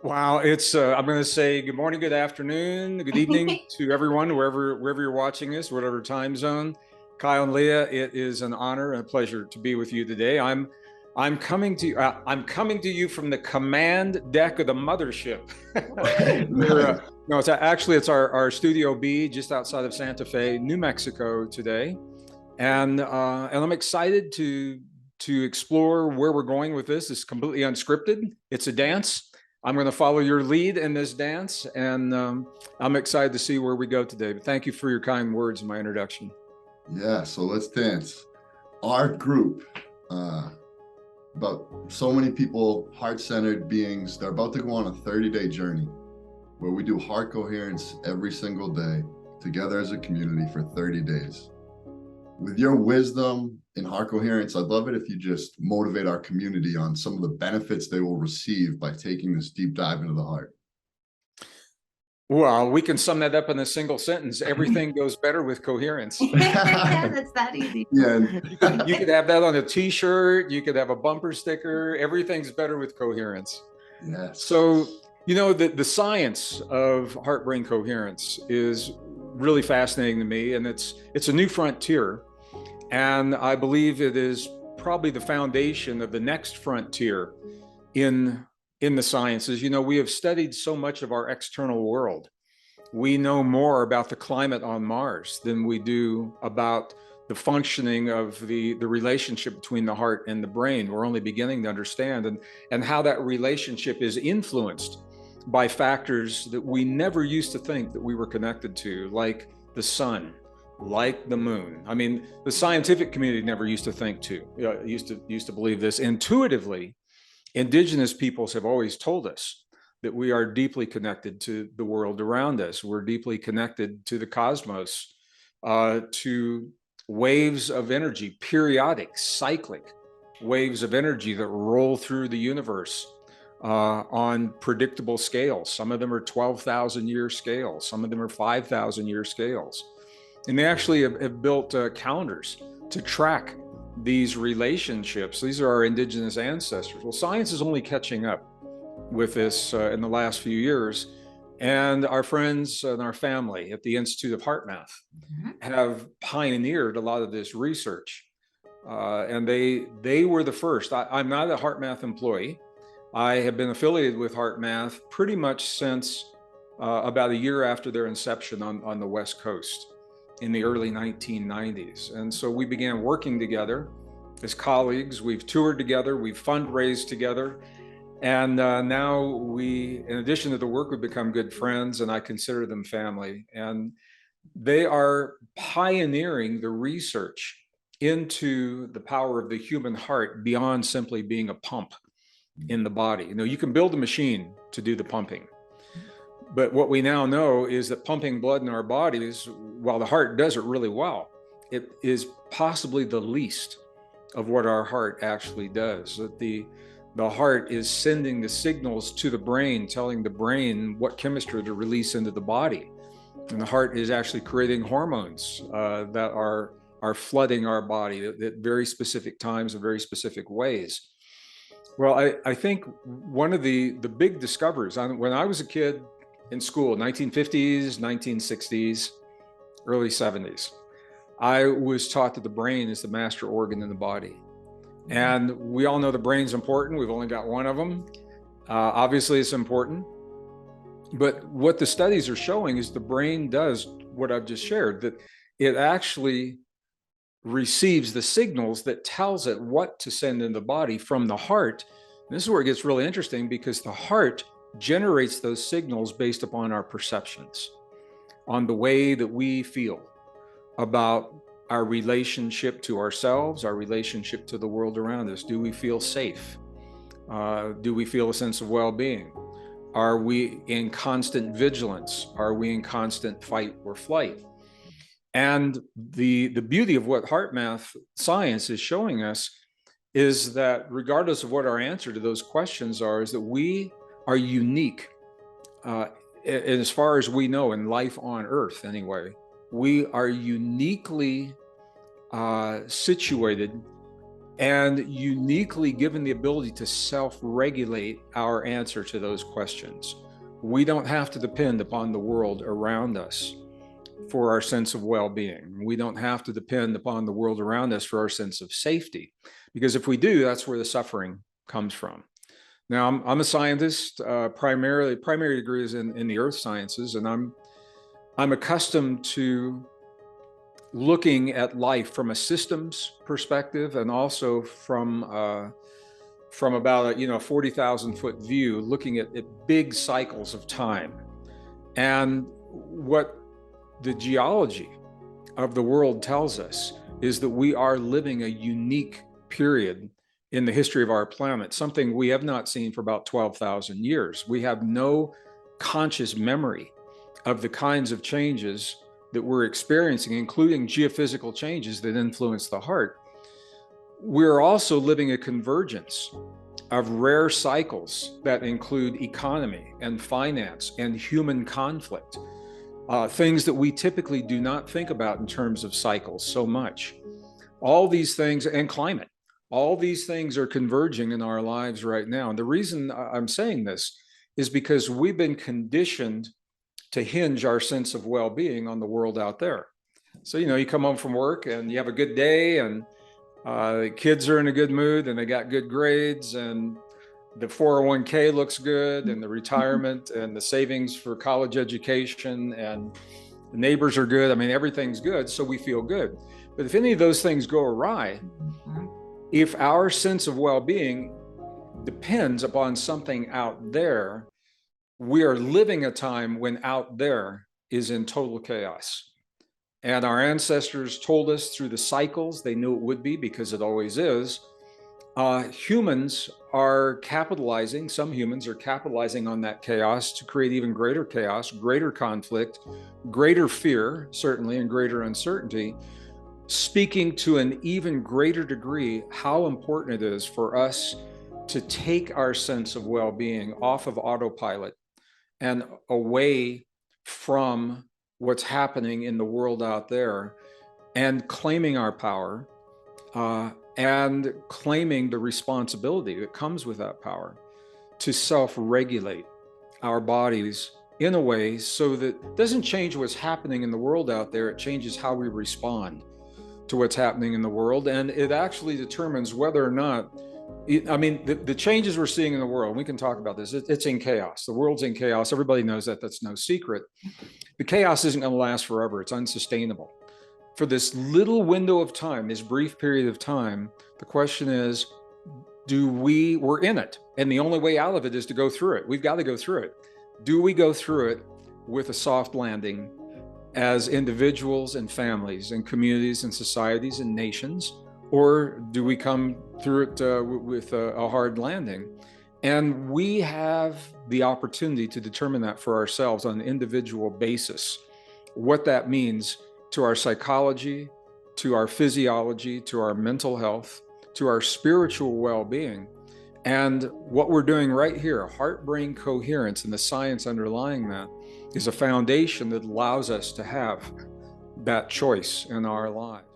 Wow, I'm going to say good morning, good afternoon, good evening to everyone, wherever you're watching this, whatever time zone. Kyle and Leah, it is an honor and a pleasure to be with you today. I'm coming to you from the command deck of the mothership. Nice. No, it's our Studio B just outside of Santa Fe, New Mexico today, and I'm excited to explore where we're going with this. It's completely unscripted. It's a dance. I'm going to follow your lead in this dance, and I'm excited to see where we go today. But thank you for your kind words in my introduction. Yeah, so let's dance. Our group, about so many people, heart-centered beings, they're about to go on a 30-day journey where we do heart coherence every single day together as a community for 30 days. With your wisdom in heart coherence, I'd love it if you just motivate our community on some of the benefits they will receive by taking this deep dive into the heart. Well, we can sum that up in a single sentence. Everything goes better with coherence. That's that easy. Yeah. You could have that on a t-shirt. You could have a bumper sticker. Everything's better with coherence. Yes. So, the science of heart-brain coherence is really fascinating to me, and it's a new frontier. And I believe it is probably the foundation of the next frontier in the sciences. We have studied so much of our external world. We know more about the climate on Mars than we do about the functioning of the relationship between the heart and the brain. We're only beginning to understand and how that relationship is influenced by factors that we never used to think that we were connected to, like the sun, like the moon. I mean, the scientific community never used to think used to believe this. Intuitively, indigenous peoples have always told us that we are deeply connected to the world around us. We're deeply connected to the cosmos, to waves of energy, periodic, cyclic waves of energy that roll through the universe on predictable scales. Some of them are 12,000 year scales. Some of them are 5,000 year scales. And they actually have built calendars to track these relationships. These are our indigenous ancestors. Well, science is only catching up with this in the last few years. And our friends and our family at the Institute of Heart Math have pioneered a lot of this research. And they were the first. I'm not a Heart Math employee. I have been affiliated with Heart Math pretty much since about a year after their inception on the West Coast in the early 1990s. And so we began working together as colleagues. We've toured together, we've fundraised together. And now in addition to the work, we've become good friends, and I consider them family. And they are pioneering the research into the power of the human heart beyond simply being a pump in the body. You can build a machine to do the pumping. But what we now know is that pumping blood in our bodies, while the heart does it really well, it is possibly the least of what our heart actually does. That the heart is sending the signals to the brain, telling the brain what chemistry to release into the body. And the heart is actually creating hormones that are flooding our body at very specific times in very specific ways. Well, I think one of the big discoveries, when I was a kid in school, 1950s, 1960s, early 70s, I was taught that the brain is the master organ in the body. And we all know the brain's important. We've only got one of them. Obviously, it's important. But what the studies are showing is the brain does what I've just shared, that it actually receives the signals that tells it what to send in the body from the heart. And this is where it gets really interesting, because the heart generates those signals based upon our perceptions, on the way that we feel about our relationship to ourselves, our relationship to the world around us. Do we feel safe? Do we feel a sense of well-being? Are we in constant vigilance? Are we in constant fight or flight? And the beauty of what heart math science is showing us is that regardless of what our answer to those questions are, is that we are unique, as far as we know, in life on Earth anyway. We are uniquely situated and uniquely given the ability to self-regulate our answer to those questions. We don't have to depend upon the world around us for our sense of well-being. We don't have to depend upon the world around us for our sense of safety, because if we do, that's where the suffering comes from. Now, I'm a scientist, primary degree is in the earth sciences, and I'm accustomed to looking at life from a systems perspective, and also from about a 40,000 foot view, looking at big cycles of time. And what the geology of the world tells us is that we are living a unique period in the history of our planet, something we have not seen for about 12,000 years. We have no conscious memory of the kinds of changes that we're experiencing, including geophysical changes that influence the heart. We're also living a convergence of rare cycles that include economy and finance and human conflict, things that we typically do not think about in terms of cycles so much. All these things, and climate, all these things are converging in our lives right now. And the reason I'm saying this is because we've been conditioned to hinge our sense of well-being on the world out there. So, you come home from work and you have a good day, and the kids are in a good mood and they got good grades, and the 401k looks good, and the retirement and the savings for college education, and the neighbors are good. I mean, everything's good, so we feel good. But if any of those things go awry, if our sense of well-being depends upon something out there, we are living a time when out there is in total chaos. And our ancestors told us through the cycles, they knew it would be, because it always is. Humans are capitalizing, some humans are capitalizing on that chaos to create even greater chaos, greater conflict, greater fear, certainly, and greater uncertainty, speaking to an even greater degree how important it is for us to take our sense of well-being off of autopilot and away from what's happening in the world out there, and claiming our power, and claiming the responsibility that comes with that power to self-regulate our bodies in a way so that it doesn't change what's happening in the world out there, it changes how we respond to what's happening in the world. And it actually determines whether or not, the changes we're seeing in the world, we can talk about this, it's in chaos. The world's in chaos. Everybody knows that, that's no secret. The chaos isn't going to last forever. It's unsustainable. For this little window of time, this brief period of time, the question is, we're in it. And the only way out of it is to go through it. We've got to go through it. Do we go through it with a soft landing as individuals and families and communities and societies and nations? Or do we come through it with a hard landing? And we have the opportunity to determine that for ourselves on an individual basis, what that means to our psychology, to our physiology, to our mental health, to our spiritual well-being. And what we're doing right here, heart-brain coherence, and the science underlying that, is a foundation that allows us to have that choice in our lives.